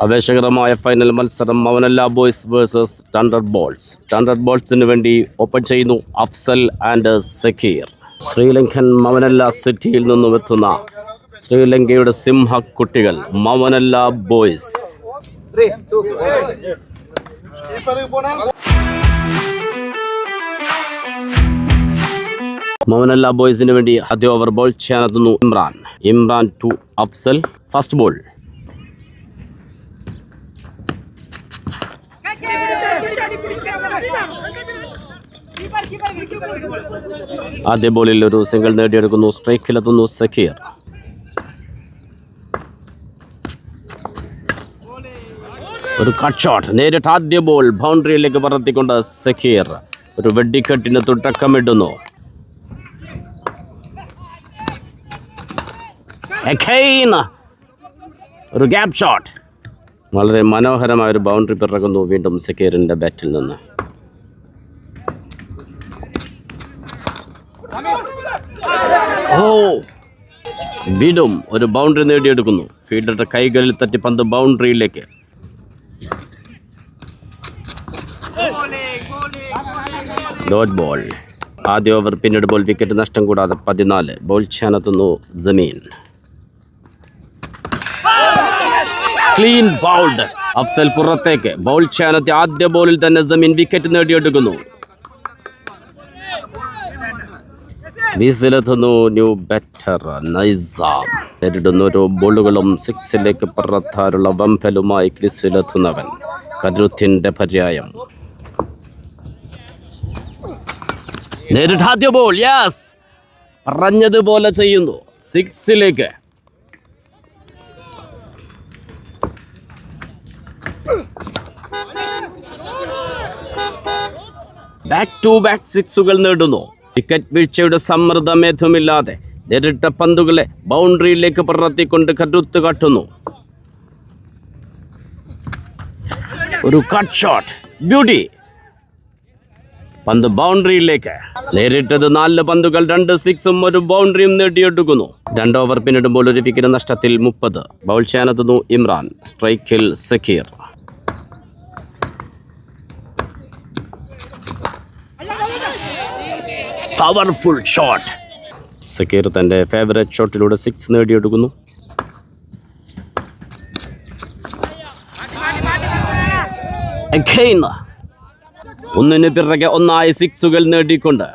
ആവേശകരമായ ഫൈനൽ മത്സരം Mawanella boys versus thunder balls. Thunder ബോൾസിന് വേണ്ടി ഓപ്പൺ ചെയ്യുന്നു അഫ്സൽ ആൻഡ് സക്കീർ. ശ്രീലങ്കൻ മവനല്ല സിറ്റിയിൽ നിന്നും എത്തുന്ന ശ്രീലങ്കയുടെ സിംഹക്കുട്ടികൾ മവനല്ല ബോയ്സ്. മവനല്ല ബോയ്സിന് വേണ്ടി ആദ്യ ഓവർ ബോൾ ചെയ്യാനെത്തുന്നു Imran to Afsal. First ball. ആദ്യ ബോളിൽ ഒരു സിംഗിൾ നേടിയെടുക്കുന്നു. സ്ട്രൈക്കിലെത്തുന്നു സക്കീർ. ഒരു കട്ട് ഷോട്ട്. നേരിട്ട് ആദ്യ ബോൾ ബൗണ്ടറിയിലേക്ക് പറത്തിക്കൊണ്ട് സക്കീർ ഒരു വെടിക്കെട്ടിന് തുടക്കമിടുന്നു. ഒരു ഗ്യാപ് ഷോട്ട്. വളരെ മനോഹരമായ ഒരു ബൗണ്ടറി പിറകുന്നു വീണ്ടും സക്കീറിന്റെ ബാറ്റിൽ നിന്ന്. വീണ്ടും ഒരു ബൗണ്ടറി നേടിയെടുക്കുന്നു. ഫീൽഡറുടെ കൈകളിൽ തട്ടി പന്ത് ബൗണ്ടറിയിലേക്ക്. Dot ball. ആദ്യ ഓവർ പിന്നീട് ബോൾ വിക്കറ്റ് നഷ്ടം കൂടാതെ 14. ബോൾ ചെയ്യാനെത്തുന്നു ജമീൻ. Clean bowled. അഫ്സൽ പുറത്തേക്ക്. ബൗൾ ചെയ്യാനെത്തിയ ആദ്യ ബോളിൽ തന്നെ ജമീൻ വിക്കറ്റ് നേടിയെടുക്കുന്നു. ക്രീസിലെത്തുന്നു ന്യൂ ബാറ്റർ നൈസാം. നേരിടുന്ന ഓരോ ബോളുകളും സിക്സിലേക്ക് പറത്താനുള്ള വമ്പലുമായി ക്രീസിലെത്തുന്നവൻ കരുത്തിന്റെ പര്യായം. നേരിട്ട് ആദ്യ ബോൾ. യെസ്, പറഞ്ഞതുപോലെ ചെയ്യുന്നു. സിക്സിലേക്ക്. ബാക്ക് ടു ബാക്ക് സിക്സുകൾ നേടുന്നു. വിക്കറ്റ് വീഴ്ചയുടെ സമ്മർദ്ദമേതുമില്ലാതെ നേരിട്ട പന്തുകളെ ബൗണ്ടറിയിലേക്ക് പറത്തിക്കൊണ്ട് കരുത്ത് കാട്ടുന്നു. ഒരു കട്ട് ഷോട്ട്. ബ്യൂട്ടി. പന്ത് ബൗണ്ടറിയിലേക്ക്. നേരിട്ടത് 4 പന്തുകൾ, 2 സിക്സും ഒരു ബൗണ്ടറിയും നേടിയെടുക്കുന്നു. 2 ഓവർ പിന്നിടുമ്പോൾ ഒരു വിക്കറ്റ് നഷ്ടത്തിൽ 30. ബൗൾ ചെയ്യാനെത്തുന്നു ഇമ്രാൻ. സ്ട്രൈക്കിൽ സക്കീർ. Powerful shot. സക്കീർ തന്റെ ഫേവറേറ്റ് ഷോട്ടിലൂടെ 6 നേടിയെടുക്കുന്നു. ഒന്നിന് പിറകെ ഒന്നായി സിക്സുകൾ നേടിക്കൊണ്ട്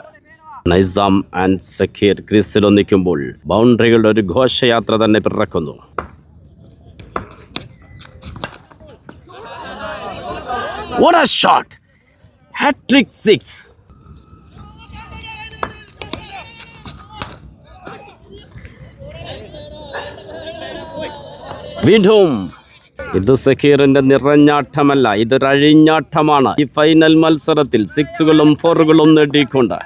നൈസാം ആൻഡ് സക്കീർ ക്രീസിൽ ഒന്നിക്കുമ്പോൾ ബൗണ്ടറികളുടെ ഒരു ഘോഷയാത്ര തന്നെ പിറക്കുന്നു. What a shot! Hat-trick 6. വീണ്ടും ഇത് സക്കീറിന്റെ നിറഞ്ഞാട്ടമല്ല, ഇതൊരു അഴിഞ്ഞാട്ടമാണ്. ഈ ഫൈനൽ മത്സരത്തിൽ 6കളും 4കളും നേടിക്കൊണ്ട്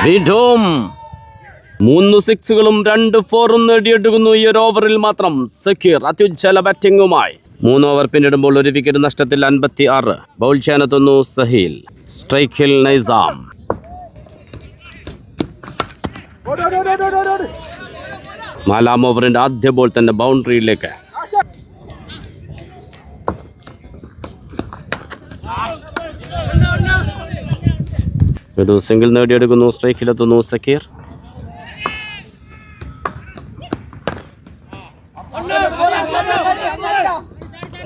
വീണ്ടും 3 6കളും 2 4ഉം നേടിയെടുക്കുന്നു. ഈ ഒരു ഓവറിൽ മാത്രം സക്കീർ അത്യുജ്വല ബാറ്റിംഗുമായി. 3 ഓവർ പിന്നിടുമ്പോൾ ഒരു വിക്കറ്റ് നഷ്ടത്തിൽ 56. ബൗൾ ചെയ്യാനെത്തുന്നു സഹീൽ. സ്ട്രൈക്കിൽ നൈസാം. നാലാം ഓവറിന്റെ ആദ്യ ബോൾ തന്നെ ബൗണ്ടറിയിലേക്ക്. ഒരു സിംഗിൾ നേടിയെടുക്കുന്നു. സ്ട്രൈക്കിലെത്തുന്നു സക്കീർ.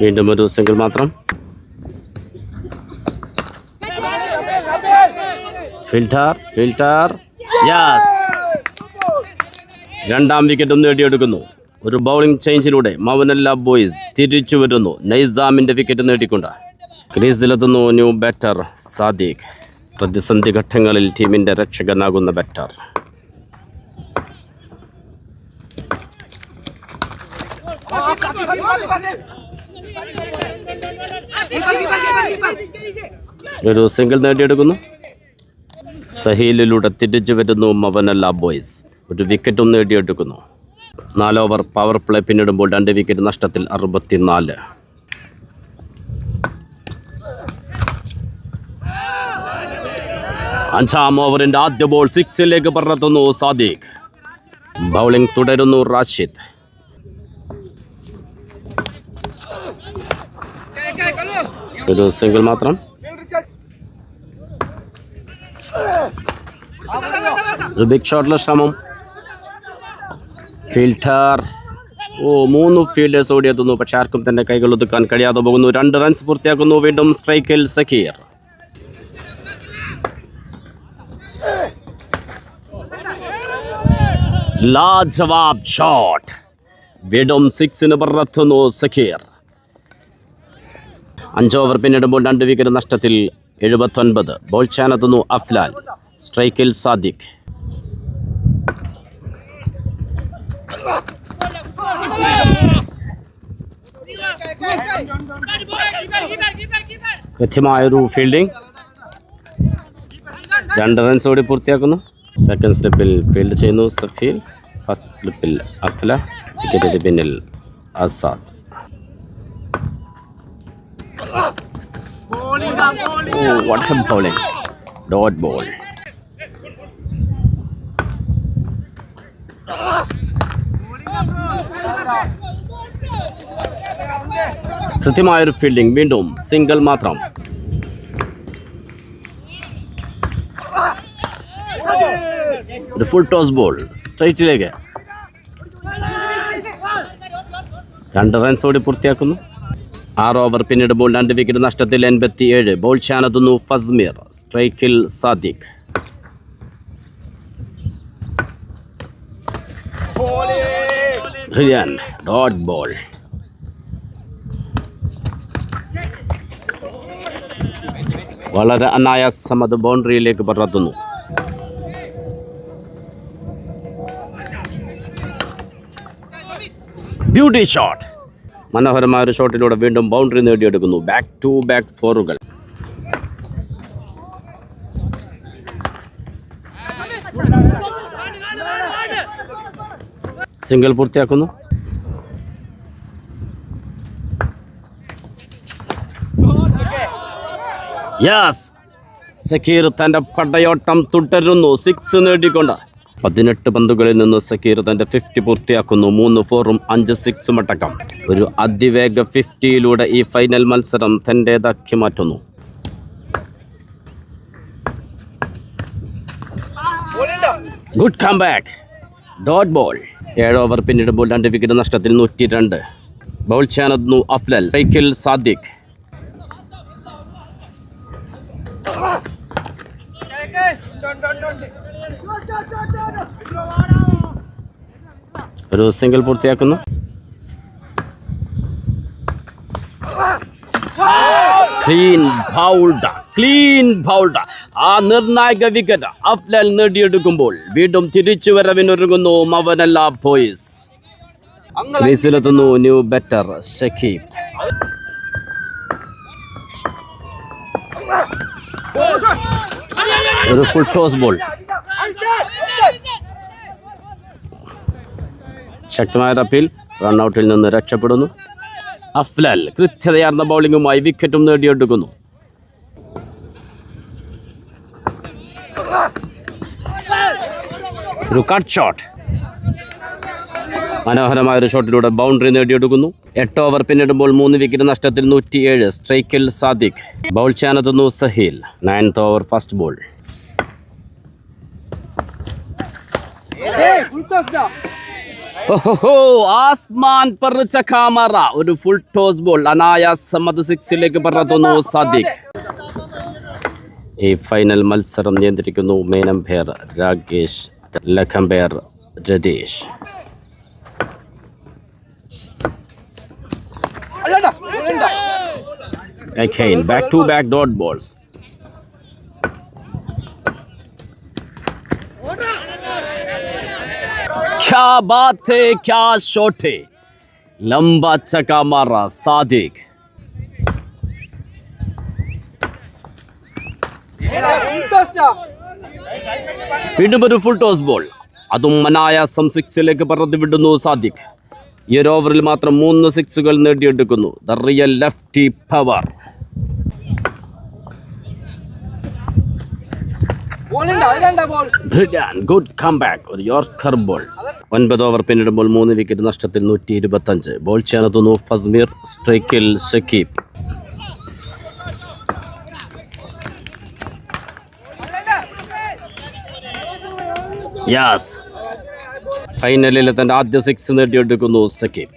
വീണ്ടും ഒരു സിംഗിൾ മാത്രം. ഫിൽറ്റർ. യെസ്, 2ാം വിക്കറ്റും നേടിയെടുക്കുന്നു. ഒരു ബൗളിംഗ് ചേഞ്ചിലൂടെ മവനല്ല ബോയ്സ് തിരിച്ചു വരുന്നു. നൈസാമിന്റെ വിക്കറ്റ് നേടിക്കൊണ്ട് ക്രീസിലെത്തുന്നു ന്യൂ ബാറ്റർ സാദിഖ്. പ്രതിസന്ധി ഘട്ടങ്ങളിൽ ടീമിന്റെ രക്ഷകനാകുന്ന ബാറ്റർ. ഒരു സിംഗിൾ നേടിയെടുക്കുന്നു. സഹീലിലൂടെ തിരിച്ചു വരുന്നു മവനല്ല ബോയ്സ്. ഒരു വിക്കറ്റും നേടിയെടുക്കുന്നു. 4 ഓവർ പവർ പ്ലേ പിന്നിടുമ്പോൾ 2 വിക്കറ്റ് നഷ്ടത്തിൽ 64. അഞ്ചാം ഓവറിന്റെ ആദ്യ ബോൾ സിക്സിലേക്ക് പറത്തുന്നു സാദിഖ്. ബൗളിംഗ് തുടരുന്നു റാഷിദ്. ഒരു സിംഗിൾ മാത്രം. ഒരു ബിഗ് ഷോട്ടിലെ ശ്രമം. ഫീൽഡർ 3 ഫീൽഡേഴ്സ് ഓടിയെത്തുന്നു, പക്ഷെ ആർക്കും തന്നെ കൈകൾ ഒതുക്കാൻ കഴിയാതെ പോകുന്നു. 2 റൺസ് പൂർത്തിയാക്കുന്നു. വീണ്ടും സ്ട്രൈക്കിൽ സക്കീർ. ലാജവാബ് ഷോട്ട്. വീണ്ടും 6 പറത്തുന്നു സക്കീർ. 5 ഓവർ പിന്നിടുമ്പോൾ 2 വിക്കറ്റ് നഷ്ടത്തിൽ 79. ബോൾ ചെയ്യാനെത്തുന്നു അഫ്ലാൽ. സ്ട്രൈക്കിൽ സാദിഖ്. കൃത്യമായൊരു ഫീൽഡിംഗ്. 2 റൺസ് ഓടി പൂർത്തിയാക്കുന്നു. സെക്കൻഡ് സ്ലിപ്പിൽ ഫീൽഡ് ചെയ്യുന്നു സഫീൽ. ഫസ്റ്റ് സ്ലിപ്പിൽ അഫ്ല. വിക്കറ്റിന് പിന്നിൽ Azad. What a bowling. Dot ball. കൃത്യമായൊരു ഫീൽഡിംഗ്. വീണ്ടും സിംഗിൾ മാത്രം. ഒരു ഫുൾ ടോസ് ബോൾ സ്ട്രൈറ്റിലേക്ക്. 2 റൺസ് ഓടി പൂർത്തിയാക്കുന്നു. 6 ഓവർ പിന്നിടുമ്പോൾ 2 വിക്കറ്റ് നഷ്ടത്തിൽ 87. ബോൾ ചെയ്യാനെത്തുന്നു ഫസ്മീർ. സ്ട്രൈക്കിൽ സാദിഖ്. Brilliant. Dot ball. വളരെ അനായാസം അത് ബൗണ്ടറിയിലേക്ക് പറത്തുന്നു. Beauty shot. മനോഹരമായ ഒരു ഷോട്ടിലൂടെ വീണ്ടും ബൗണ്ടറി നേടിയെടുക്കുന്നു. ബാക്ക് ടു ബാക്ക് ഫോറുകൾ. സിംഗിൾ പൂർത്തിയാക്കുന്നു. യെസ്, സക്കീർ തൻ്റെ പടയോട്ടം തുടരുന്നു. 6 നേടിക്കൊണ്ട് 18 പന്തുകളിൽ നിന്ന് സക്കീർ തൻ്റെ 50 പൂർത്തിയാക്കുന്നു. 3 4ഉം 5 6ഉം അടക്കം ഒരു അതിവേഗ 50യിലൂടെ ഈ ഫൈനൽ മത്സരം തൻ്റേതാക്കി മാറ്റുന്നു. Good comeback. Dot ball. 7 over പിന്നിടുമ്പോൾ 2 വിക്കറ്റ് നഷ്ടത്തിൽ 102. ബൗൾ ചെയ്യാനെത്തുന്നു അഫ്ലൽ. സൈക്കിൾ സാദിഖ്. ഒരു സിംഗിൾ പൂർത്തിയാക്കുന്നു. Clean bowled. ആ നിർണായക വിക്കറ്റ് അഫ്ലൽ നേടിയെടുക്കുമ്പോൾ വീണ്ടും തിരിച്ചു വരവിനൊരുങ്ങുന്നു മവനല്ല ബോയ്സ്. ക്രീസിലെത്തുന്നു ന്യൂ ബെറ്റർ ഷക്കീബ്. ഒരു ഫുൾ ടോസ് ബോൾ. ശക്തമായ അപ്പീൽ. റൺഔട്ടിൽ നിന്ന് രക്ഷപ്പെടുന്നു അഫ്ലൽ. കൃത്യതയാർന്ന ബൗളിംഗുമായി വിക്കറ്റും നേടിയെടുക്കുന്നു. ഒരു കട്ട് ഷോട്ട്. മനോഹരമായ ഒരു ഷോട്ടിലൂടെ ബൗണ്ടറി നേടിയെടുക്കുന്നു. 8 ഓവർ പിന്നിടുമ്പോൾ 3 വിക്കറ്റ് നഷ്ടത്തിൽ 107. സ്ട്രൈക്കിൽ സാദിഖ്. ബൗൾ ചെയ്യാനെത്തുന്നു Sahil. 9th over first ball. ആസ്മാൻ पर चका मारा. ഒരു ഫുൾ ടോസ് ബോൾ. അനായാസം അത് 6ലേക്ക് പറത്തുന്നു സാദിഖ്. ഈ ഫൈനൽ മത്സരം നിയന്ത്രിക്കുന്നു main umpire Rakesh, leg umpire Ratheesh. Again, back to back dot balls. क्या बात है, क्या शॉट है. लंबा चका मारा सादिक. വീണ്ടും ഒരു ഫുൾ ടോസ് ബോൾ. അതും അനായാസം 6ലേക്ക് പറത്തി വിടുന്നു സാദിഖ്. ഈ ഒരു ഓവറിൽ മാത്രം 3 സിക്സുകൾ നേടിയെടുക്കുന്നു. The real lefty power. Good comeback. ഒരു യോർക്കർ ബോൾ. 9 ഓവർ പിന്നിടുമ്പോൾ 3 വിക്കറ്റ് നഷ്ടത്തിൽ 125. ബോൾ ചെയ്യാനെത്തുന്നു ഫസ്മീർ. സ്ട്രൈക്കിൽ ഷക്കീബ്. യാസ്, ഫൈനലിലെ തന്റെ ആദ്യ 6 നേടിയെടുക്കുന്നു സക്കീബ്.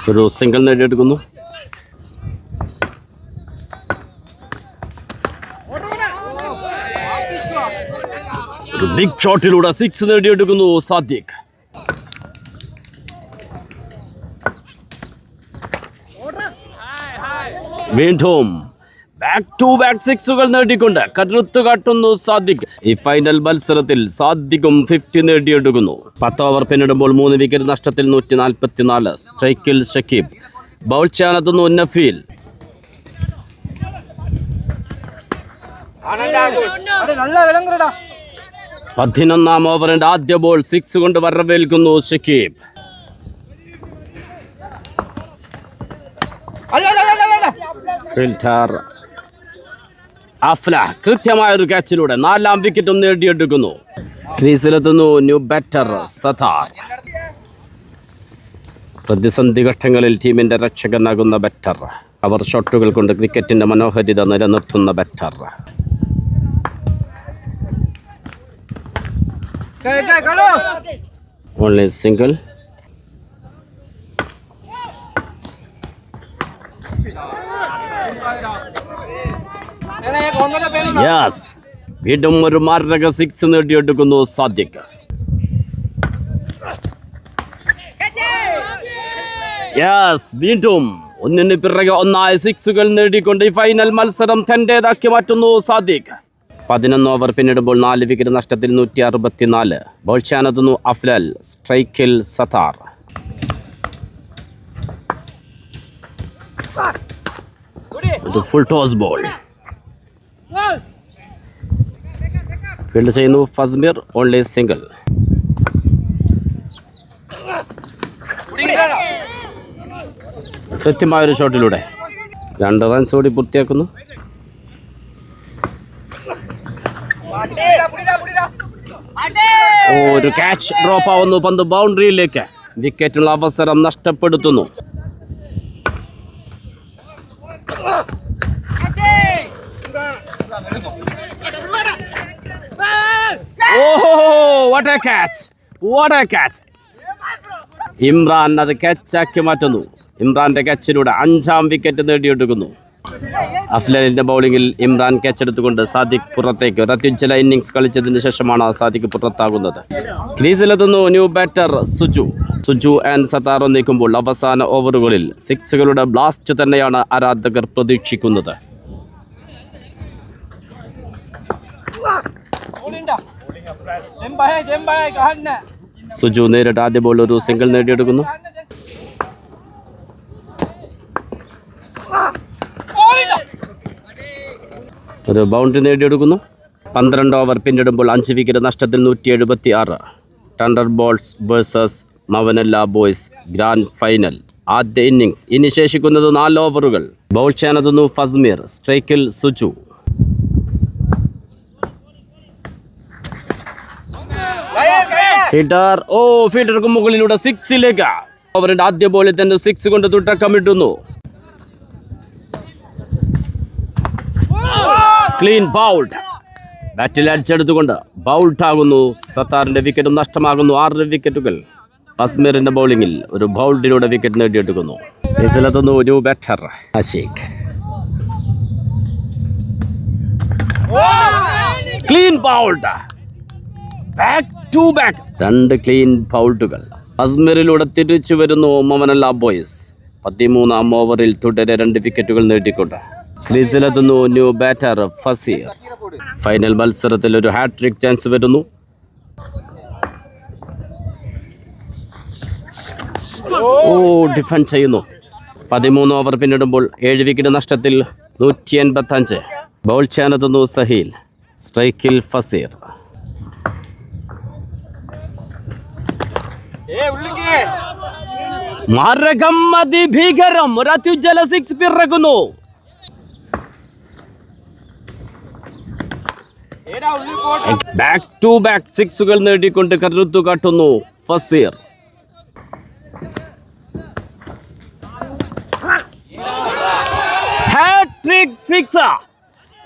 ഒരു സിംഗിൾ നേടിയെടുക്കുന്നു. ഒരു ബിഗ് ഷോട്ടിലൂടെ 6 നേടിയെടുക്കുന്നു സാദിഖ്. വീണ്ടും ബാക്ക് ടു ബാക്ക് 6 നേടിക്കൊണ്ട് കരുത്തു കാട്ടുന്നു സാദിഖ്. ഈ ഫൈനൽ മത്സരത്തിൽ സാദിഖും 50 നേടിയെടുക്കുന്നു. 10 ഓവർ പിന്നിടുമ്പോൾ 3 വിക്കറ്റ് നഷ്ടത്തിൽ 144. സ്ട്രൈക്കിൽ ഷക്കീബ്, ബൗൾ ചെയ്യാനെത്തുന്നു നഫീൽ. പതിനൊന്നാം ഓവറിന്റെ ആദ്യ ബോൾ 6 കൊണ്ട് വരവേൽക്കുന്നു ഷക്കീബ്. ഫിൽറ്റർ അഫ്ല കൃത്യമായ ഒരു ക്യാച്ചിലൂടെ 4ാം വിക്കറ്റും നേടിയെടുക്കുന്നു. ക്രീസിലെത്തുന്നു ന്യൂ ബാറ്റർ സത്താർ. പ്രതിസന്ധി ഘട്ടങ്ങളിൽ ടീമിന്റെ രക്ഷകനാകുന്ന ബാറ്റർ. അവർ ഷോട്ടുകൾ കൊണ്ട് ക്രിക്കറ്റിന്റെ മനോഹാരിത നിലനിർത്തുന്ന ബാറ്റർ. Only single. യെസ്, വീണ്ടും ഒരു മാരക 6 നേടിയെടുക്കുന്നു സാദിഖ്. യെസ്, വീണ്ടും ഒന്നിന് പിറകെ ഒന്നായ 6 നേടിക്കൊണ്ട് ഈ ഫൈനൽ മത്സരം തന്റേതാക്കി മാറ്റുന്നു സാദിഖ്. 11 ഓവർ പിന്നിടുമ്പോൾ 4 വിക്കറ്റ് നഷ്ടത്തിൽ 164. ബോൾ ചെയ്യാനെത്തുന്നു അഫ്ലൽ. സ്ട്രൈക്കിൽ സത്താർ. ഒരു ഫുൾ ടോസ് ബോൾ. ഫീൽഡ് ചെയ്യുന്നു ഫസ്മിർ. Only single. കൃത്യമായൊരു ഷോട്ടിലൂടെ 2 റൺസ് ഓടി പൂർത്തിയാക്കുന്നു. ഒരു ക്യാച്ച് ഡ്രോപ്പ് ആവുന്നു. പന്ത് ബൗണ്ടറിയിലേക്ക്. വിക്കറ്റിനുള്ള അവസരം നഷ്ടപ്പെടുത്തുന്നു. What a catch, what a catch. Imran അത് ക്യാച്ചാക്കി മാറ്റുന്നു. ഇമ്രാന്റെ ക്യാച്ചിലൂടെ 5ാം വിക്കറ്റ് നേടിയെടുക്കുന്നു. അഫ്ലലിന്റെ ബൗളിംഗിൽ ഇമ്രാൻ ക്യാച്ച് എടുത്തുകൊണ്ട് സാദിഖ് പുറത്തേക്ക്. ഒരു അത്യുജ്വല ഇന്നിംഗ്സ് കളിച്ചതിന് ശേഷമാണ് സാദിഖ് പുറത്താകുന്നത്. ക്രീസിലെത്തുന്നു new batter Suju and Sattar ഒന്നിക്കുമ്പോൾ അവസാന ഓവറുകളിൽ 6 ബ്ലാസ്റ്റ് തന്നെയാണ് ആരാധകർ പ്രതീക്ഷിക്കുന്നത്. സുജു നേരിട്ട് ആദ്യ ബോൾ ഒരു സിംഗിൾ നേടിയെടുക്കുന്നു. ഒരു ബൗണ്ടറി നേടിയെടുക്കുന്നു. 12 ഓവർ പിന്നിടുമ്പോൾ 5 വിക്കറ്റ് നഷ്ടത്തിൽ 176. Thunder Bolts versus Mawanella Boys grand final ആദ്യ ഇന്നിംഗ്സ്. ഇനി ശേഷിക്കുന്നത് 4 ഓവറുകൾ. ബൗൾ ചെയ്യാനെത്തുന്നു ഫസ്മീർ. സ്ട്രൈക്കിൽ സുജു. ഫീൽഡർക്ക് മുകളിലൂടെ 6ലേക്ക്. ഓവറിന്റെ ആദ്യ ബോളിൽ തന്നെ 6 കൊണ്ട് തുടക്കമിട്ടുന്നു. Clean bowled. ബാറ്റിൽ അടിച്ചെടുത്തുകൊണ്ട് ബൗൾഡാകുന്നു. സത്താറിന്റെ വിക്കറ്റും നഷ്ടമാകുന്നു. 6 വിക്കറ്റുകൾ. ഫസ്മീറിന്റെ ബൗളിംഗിൽ ഒരു ബൗൾഡിലൂടെ വിക്കറ്റ് നേടിയെടുക്കുന്നു. ഇതിലെത്തുന്നു ഒരു batter Ashiq. Clean bowled. Back to back 2 clean ബൗൾഡുകൾ. ഫസ്മീറിലൂടെ തിരിച്ചു വരുന്നു മവനല്ല ബോയ്സ്. 13ാം ഓവറിൽ തുടരെ 2 വിക്കറ്റുകൾ നേടിക്കൊണ്ട് ക്രീസിലെത്തുന്നു ന്യൂ ബാറ്റർ ഫസീർ. ഫൈനൽ മത്സരത്തിൽ ഒരു ഹാട്രിക് ചാൻസ് വരുന്നു. ഡിഫൻഡ് ചെയ്യുന്നു. 13 ഓവർ പിന്നിടുമ്പോൾ 7 വിക്കറ്റ് നഷ്ടത്തിൽ 185. ബൗൾ ചെയ്യാനെത്തുന്നു സഹീൽ. സ്ട്രൈക്കിൽ ഫസീർ. മാരകം അതിഭീകരം. ഒരു അത്യുജ്വല 6 പിറക്കുന്നു. ബാക്ക് ടു ബാക്ക് 6 നേടിക്കൊണ്ട് കരുത്തു കാട്ടുന്നു ഫസീർ. Hat trick hat trick 6.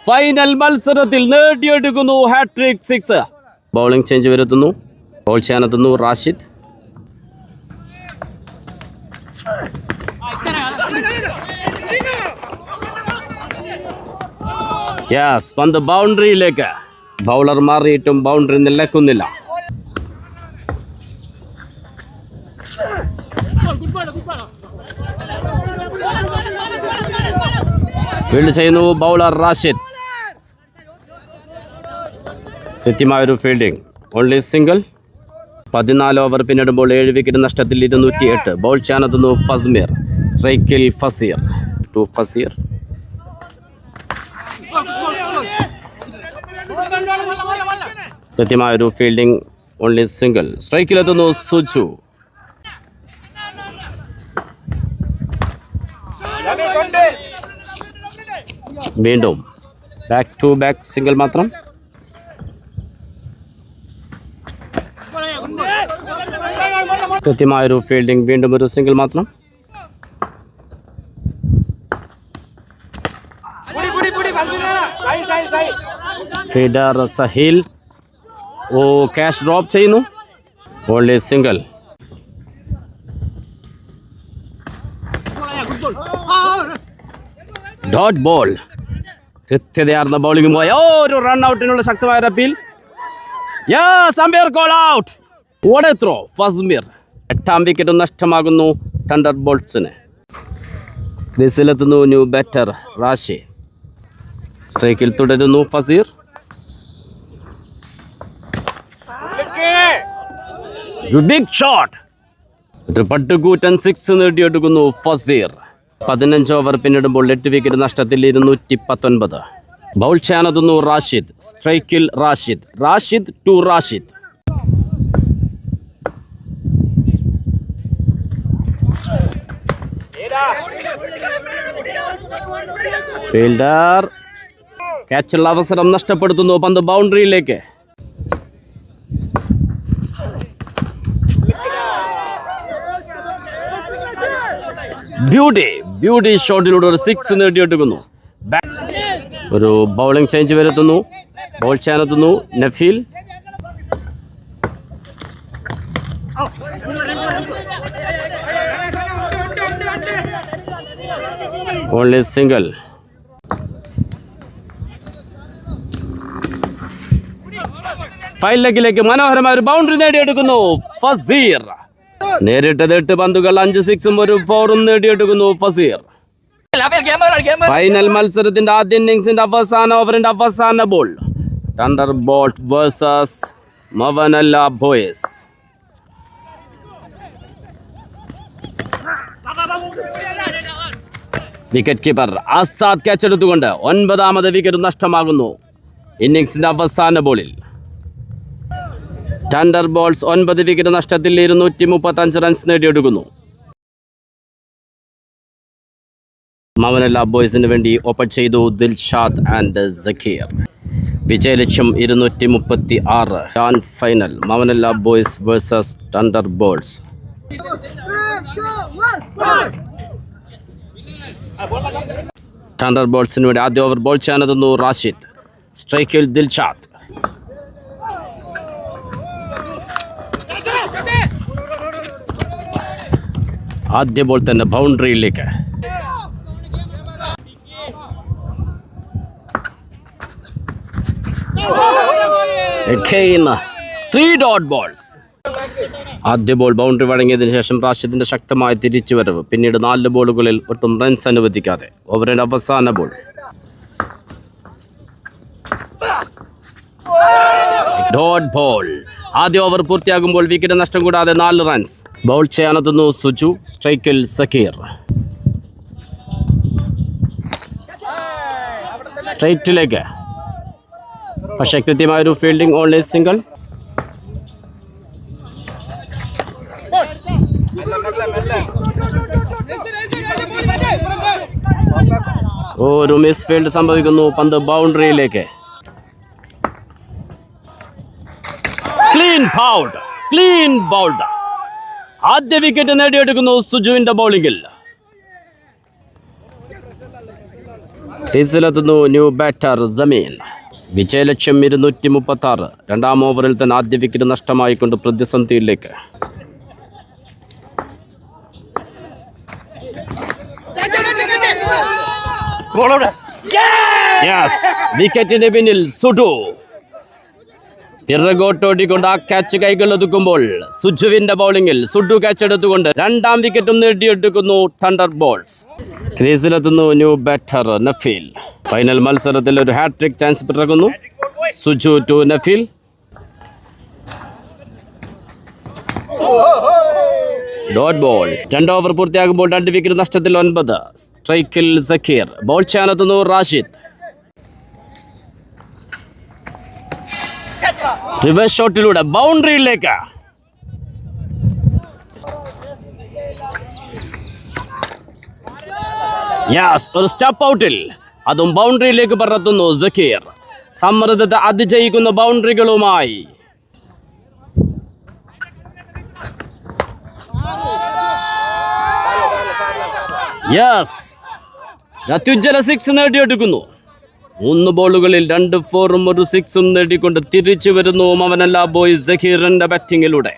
ഫൈനൽ മത്സരത്തിൽ നേടിയെടുക്കുന്നു ഹാട്രിക് 6. ബൗളിംഗ് ചേഞ്ച് വരുത്തുന്നു. ബോൾ ചെയ്യാനെത്തുന്നു റാഷിദ്. യെസ്, പന്ത് ബൗണ്ടറിയിലേക്ക്. ബൗളർ മാറിയിട്ടും ബൗണ്ടറി നിലക്കുന്നില്ല. ഫീൽഡ് ചെയ്യുന്നു ബൗളർ റാഷിദ്. കൃത്യമായൊരു ഫീൽഡിംഗ്. Only single. 14 ഓവർ പിന്നിടുമ്പോൾ 7 വിക്കറ്റ് നഷ്ടത്തിൽ 208. ബോൾ ചെയ്യാനെത്തുന്നു ഫസ്മീർ. സ്ട്രൈക്കിൽ ഫസീർ. ടു ഫസീർ. കൃത്യമായൊരു ഫീൽഡിംഗ്. Only single. സ്ട്രൈക്കിലെത്തുന്നു സുജു. വീണ്ടും ബാക്ക് ടു ബാക്ക് സിംഗിൾ മാത്രം. കൃത്യമായൊരു ഫീൽഡിംഗ്. വീണ്ടും ഒരു സിംഗിൾ മാത്രം. Fielder Saheel. Oh, catch drop ചെയ്യുന്നു. Only single. Dot ball. കൃത്യതയാർന്ന ബൗളിംഗ് പോയ ഒരു റൺ ഔട്ടിനുള്ള ശക്തമായ appeal. Yes, umpire call out. What a throw. Fasmeer. 8ാം വിക്കറ്റ് നഷ്ടമാകുന്നു തണ്ടർ ബോൾട്സിന്. ക്രീസിലെത്തുന്നു ന്യൂ ബാറ്റർ റാഷി. സ്ട്രൈക്കിൽ തുടരുന്നു ഫസീർ. Big shot. ഒരു പട്ടുകൂറ്റൻ 6 നേടിയെടുക്കുന്നു ഫസീർ. 15 ഓവർ പിന്നിടുമ്പോൾ 8 വിക്കറ്റ് നഷ്ടത്തിൽ 219. ബൗൾ ചെയ്യാനെത്തുന്നു റാഷിദ്. സ്ട്രൈക്കിൽ റാഷിദ്. റാഷിദ് ടു റാഷിദ്. ഫീൽഡർ ക്യാച്ചുള്ള അവസരം നഷ്ടപ്പെടുത്തുന്നു. പന്ത് ബൗണ്ടറിയിലേക്ക്. ബ്യൂട്ടി ഷോട്ടിലൂടെ ഒരു 6 നേടിയെടുക്കുന്നു. ഒരു ബൗളിംഗ് ചേഞ്ച് വരുത്തുന്നു. ബോൾ ചെയ്യാനെത്തുന്നു നഫീൽ. Only single. ഫൈൽ ലെഗിലേക്ക് മനോഹരമായ ഒരു ബൗണ്ടറി നേടിയെടുക്കുന്നു ഫസീർ. നേരിട്ടത് 8 പന്തുകൾ 5 6ഉം ഒരു 4ഉം നേടിയെടുക്കുന്നു ഫസീർ. ഫൈനൽ മത്സരത്തിന്റെ ആദ്യ ഇന്നിംഗ്സിന്റെ അവസാന ഓവറിന്റെ അവസാന ball. Thunder Bolt versus Mawanella Boys. Wicket keeper Azad catch എടുത്തുകൊണ്ട് 9ാമത് വിക്കറ്റ് നഷ്ടമാകുന്നു ഇന്നിംഗ്സിന്റെ അവസാന ബോളിൽ. തണ്ടർ ബോൾസ് 9 വിക്കറ്റ് നഷ്ടത്തിൽ 235 റൺസ് നേടിയെടുക്കുന്നു. മവനല്ല ബോയ്സിന് വേണ്ടി ഓപ്പൺ ചെയ്തു ദിൽഷാദ് ആൻഡ് സക്കീർ. വിജയലക്ഷ്യം 236. Grand final Mawanella boys versus thunder balls. Thunder ബോൾസിന് വേണ്ടി ആദ്യ ഓവർ ബോൾ ചെയ്യാനെത്തുന്നു റാഷിദ്. സ്ട്രൈക്കിൽ ദിൽഷാദ്. ആദ്യ ബോൾ തന്നെ ബൗണ്ടറിയിലേക്ക്. Three dot balls. ആദ്യ ബോൾ ബൗണ്ടറി വഴങ്ങിയതിനു ശേഷം റാഷിദിന്റെ ശക്തമായ തിരിച്ചുവരവ്. പിന്നീട് 4 ബോളുകളിൽ ഒട്ടും റൺസ് അനുവദിക്കാതെ ഓവറിന്റെ അവസാന ബോൾ. Dot ball. ആദ്യ ഓവർ പൂർത്തിയാകുമ്പോൾ വിക്കറ്റ് നഷ്ടം കൂടാതെ 4 റൺസ്. ബൗൾ ചെയ്യാനെത്തുന്നു സുജു. സ്ട്രൈക്കിൽ സക്കീർ. സ്ട്രൈറ്റിലേക്ക്. പക്ഷേ കൃത്യമായൊരു ഫീൽഡിംഗ്. Only single. ഒരു മിസ് ഫീൽഡ് സംഭവിക്കുന്നു. പന്ത് ബൗണ്ടറിയിലേക്ക്. Clean bowled. ആദ്യ വിക്കറ്റ് നേടിയെടുക്കുന്നു സുജുവിന്റെ ബൗളിംഗിൽ. ക്രീസിലെത്തുന്നു ന്യൂ ബാറ്റർ ജമീൻ. വിജയലക്ഷ്യം 236. രണ്ടാം ഓവറിൽ തന്നെ ആദ്യ വിക്കറ്റ് നഷ്ടമായിക്കൊണ്ട് പ്രതിസന്ധിയിലേക്ക്. വിക്കറ്റിന് പിന്നിൽ സുഡു പിറകോട്ടോടിക്കൊണ്ട് ആ ക്യാച്ച് കൈകൾ ഒതുക്കുമ്പോൾ സുജുവിന്റെ ബൗളിംഗിൽ സുഡു ക്യാച്ച് എടുത്തുകൊണ്ട് രണ്ടാം വിക്കറ്റും നേടിയെടുക്കുന്നു തണ്ടർ ബോൾസ്. ക്രീസിലെത്തുന്നു ന്യൂ ബാറ്റർ നഫീൽ. ഫൈനൽ മത്സരത്തിൽ ഒരു ഹാട്രിക് ചാൻസ് പിറകുന്നു. Suju to Nafeel. Dot ball. 2 over പൂർത്തിയാകുമ്പോൾ 2 വിക്കറ്റ് നഷ്ടത്തിൽ 9. സ്ട്രൈക്കിൽ സക്കീർ. ബോൾ ചെയ്യാനെത്തുന്നു റാഷിദ്. റിവേഴ്സ് ഷോട്ടിലൂടെ ബൗണ്ടറിയിലേക്ക്. ഒരു സ്റ്റെപ്പ് ഔട്ടിൽ അതും ബൗണ്ടറിയിലേക്ക് പറത്തുന്നു സക്കീർ. സമ്മർദ്ദത്തെ അതിജയിക്കുന്ന ബൗണ്ടറികളുമായി. അത്യുജ്വല 6 നേടിയെടുക്കുന്നു. 3 ബോളുകളിൽ 2 4ഉം 1 6ഉം നേടിക്കൊണ്ട് തിരിച്ചു വരുന്നു മവനല്ല ബോയ്സ് സക്കീറിന്റെ ബാറ്റിംഗിലൂടെ.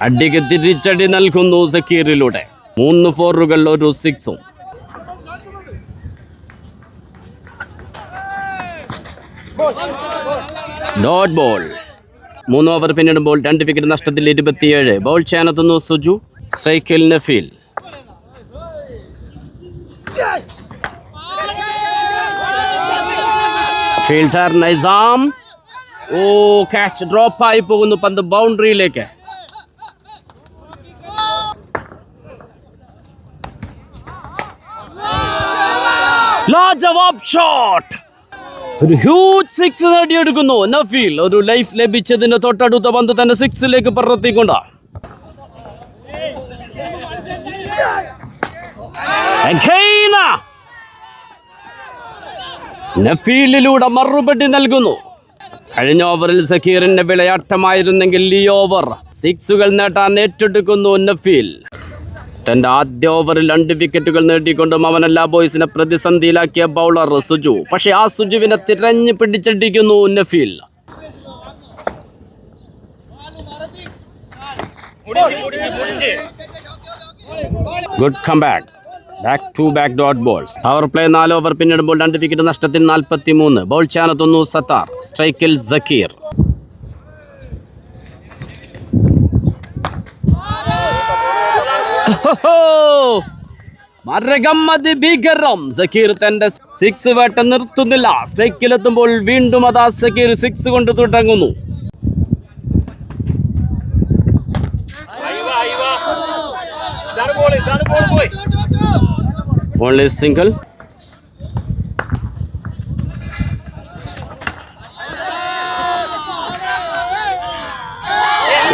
അടിക്ക് തിരിച്ചടി നൽകുന്നു സക്കീറിലൂടെ. 3 4ഉകൾ 1 6ഉം. Dot ball. 3 ഓവർ പിന്നിടുമ്പോൾ 2 വിക്കറ്റ് നഷ്ടത്തിൽ 27. ബോൾ ചെയ്യാനെത്തുന്നു സുജു. സ്ട്രൈക്കിൽ നഫീൽ. ഫീൽഡർ നൈസാം. ക്യാച്ച് ഡ്രോപ്പായി പോകുന്നു. പന്ത് ബൗണ്ടറിയിലേക്ക്. ലാജവാബ് ഷോട്ട്. ഒരു ഹ്യൂജ് 6 നേടിയെടുക്കുന്നു നഫീൽ. ഒരു ലൈഫ് ലഭിച്ചതിന് തൊട്ടടുത്ത പന്ത് തന്നെ 6ലേക്ക് പറത്തിക്കൊണ്ട്. നഫീലിലൂടെ മറുപടി നൽകുന്നു. കഴിഞ്ഞ ഓവറിൽ സക്കീറിന്റെ വിളയാട്ടമായിരുന്നെങ്കിൽ ഈ ഓവർ 6കൾ നേടാൻ ഏറ്റെടുക്കുന്നു നഫീൽ. തന്റെ ആദ്യ ഓവറിൽ 2 വിക്കറ്റുകൾ നേടിക്കൊണ്ട് മവനല്ല ബോയ്സിനെ പ്രതിസന്ധിയിലാക്കിയ ബൗളർ സുജു. പക്ഷേ ആ സുജുവിനെ തിരഞ്ഞു പിടിച്ചടിക്കുന്നു Nafeel. Good comeback. Back to back dot balls. Power play 4 over പിന്നിടുമ്പോൾ 2 വിക്കറ്റ് നഷ്ടത്തിൽ 43. ബോൾ ചെയ്യാനെത്തുന്നു സത്താർ. സ്ട്രൈക്കിൽ സക്കീർ. ഭീകരം. സക്കീർ തന്റെ 6 വേട്ട നിർത്തുന്നില്ല. സ്ട്രൈക്കിലെത്തുമ്പോൾ വീണ്ടും അതാ സക്കീർ 6 കൊണ്ട് തുടങ്ങുന്നു. Only single.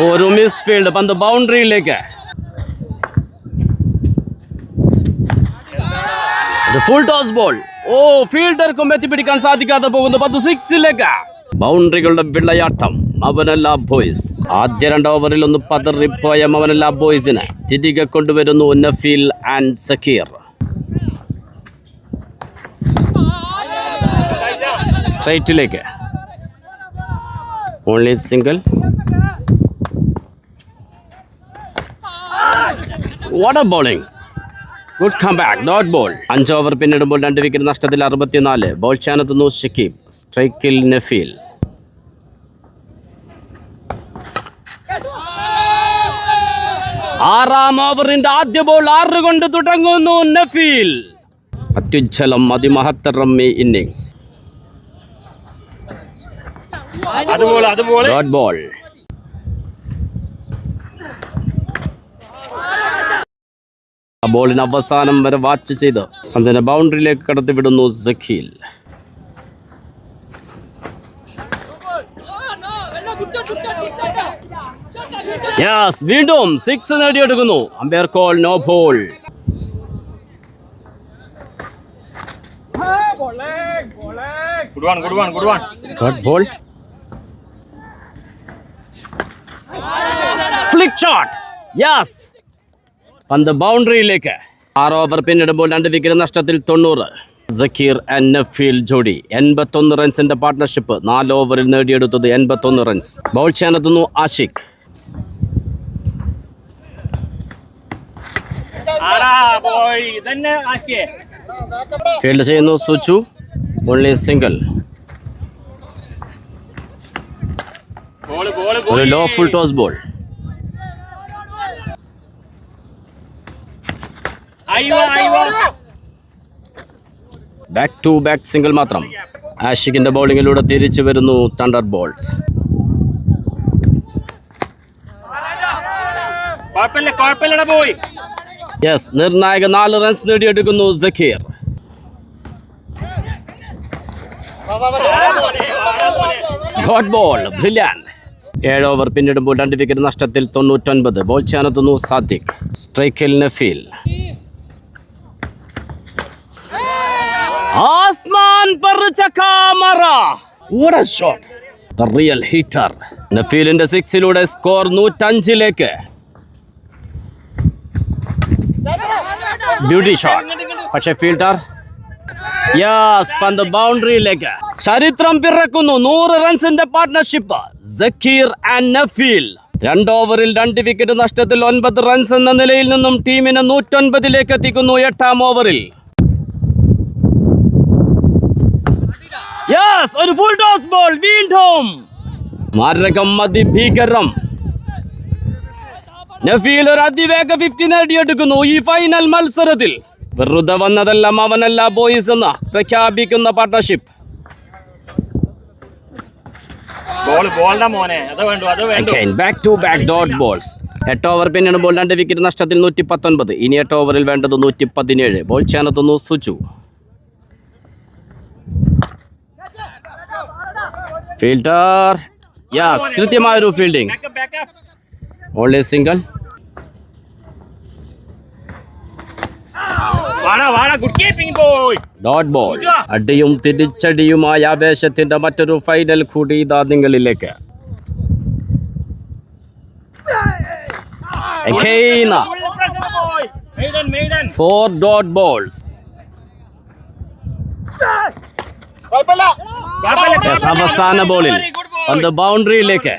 ഒരു മിസ് ഫീൽഡ്. പന്ത് ബൗണ്ടറിയിലേക്ക്. Full toss ball. ഫീൽഡർക്കും എത്തിപ്പിടിക്കാൻ സാധിക്കാതെ പോകുന്നു. പന്ത് 6ലേക്ക്. ബൗണ്ടറികളുടെ വിളയാട്ടം മവനല്ല ബോയ്സ്. ആദ്യ 2 ഓവറിൽ ഒന്ന് പതറിപ്പോയ മവനല്ല ബോയ്സിനെ തിരികെ കൊണ്ടുവരുന്നു നഫീൽ ആൻഡ് സക്കീർ. സ്ട്രൈറ്റിലേക്ക്. Only single. What a bowling. Good comeback dot ball. 5 over പിന്നിടുമ്പോൾ 2 വിക്കറ്റ് നഷ്ടത്തിൽ 64. ബോൾ ചെയ്യാനെത്തുന്നു ഷക്കീബ്. സ്ട്രൈക്കിൽ നഫീൽ. ആറാം ഓവറിന്റെ ആദ്യ ബോൾ 6 കൊണ്ട് തുടങ്ങുന്നു നഫീൽ. അത്യുജ്വലം അതിമഹത്തരം ഇന്നിംഗ്സ്. Dot ball. ബോളിന് അവസാനം വരെ വാച്ച് ചെയ്ത് അതിനെ ബൗണ്ടറിയിലേക്ക് കടത്തിവിടുന്നു സക്കീൽ. വീണ്ടും 6 നേടിയെടുക്കുന്നു. Umpire call no ball. Flick shot. Yes, പന്ത് ബൗണ്ടറിയിലേക്ക്. 6 ഓവർ പിന്നിടുമ്പോൾ 2 വിക്കറ്റ് നഷ്ടത്തിൽ 90. സക്കീർ ആൻഡ് നഫീൽ ജോഡി 81 റൺസിന്റെ പാർട്ട്ണർഷിപ്പ്. 4 ഓവറിൽ നേടിയെടുത്തത് 81 റൺസ്. ബൗൾ ചെയ്യാനെത്തുന്നു ആഷിഖ്. ഫീൽഡ് ചെയ്യുന്നു സുച്ചു. Only single. ഒരു low full toss ball. Back to back single മാത്രം. ആഷിഖിന്റെ ബൗളിങ്ങിലൂടെ തിരിച്ചു വരുന്നു തണ്ടർ ബോൾസ്. യെസ്, നിർണായക 4 റൺസ് നേടിയെടുക്കുന്നു Zakir. Dot ball, brilliant. 7 over പിന്നിടുമ്പോൾ 2 വിക്കറ്റ് നഷ്ടത്തിൽ 99. ബോൾ ചെയ്യാനെത്തുന്നു സാദിഖ്. സ്ട്രൈക്കിൽ നഫീൽ. ആസ്മാൻ पर चक्का मारा. What a shot. The real hitter. നഫീലിന്റെ 6-ലൂടെ സ്കോർ 105ലേക്ക്. Beauty shot. പക്ഷേ ഫീൽഡർ യെസ്, പന്ത് ബൗണ്ടറിയിലേക്ക്. ചരിത്രം പിറക്കുന്നു. 100 റൺസിന്റെ പാർട്ട്ണർഷിപ്പ്. സക്കീർ ആൻഡ് നഫീൽ. 2 ഓവറിൽ 2 വിക്കറ്റ് നഷ്ടത്തിൽ 9 റൺസ് എന്ന നിലയിൽ നിന്നും ടീമിനെ 109ലേക്ക് എത്തിക്കുന്നു 8-ാം ഓവറിൽ. യെസ്, ഒരു ഫുൾ ടോസ് ബോൾ. വീണ്ടും മാരകം, അതിഭീകരം. നഫീൽ ഒരു അതിവേഗ 50 നേടിയെടുക്കുന്നു ഈ ഫൈനൽ മത്സരത്തിൽ. വെറുതെ വന്നതെല്ലാം അവനല്ല ബോയ്സ് എന്ന പ്രഖ്യാപിക്കുന്ന partnership. Back to back dot balls. 8 over പിന്നിടുമ്പോൾ 2 വിക്കറ്റ് നഷ്ടത്തിൽ 119. ഇനി 8 ഓവറിൽ വേണ്ടത് 117. ബോൾ ചെയ്യാനെത്തുന്നു സുച്ചു. ഫീൽഡർ യെസ്, കൃത്യമായൊരു fielding. Only single. Dot ball. അടിയും തിരിച്ചടിയുമായ ആവേശത്തിന്റെ മറ്റൊരു ഫൈനൽ കൂടി ഇതാ നിങ്ങളിലേക്ക്. 4 ഡോട്ട് ബോൾസ്. അവസാന ബോളിൽ പന്ത് ബൗണ്ടറിയിലേക്ക്.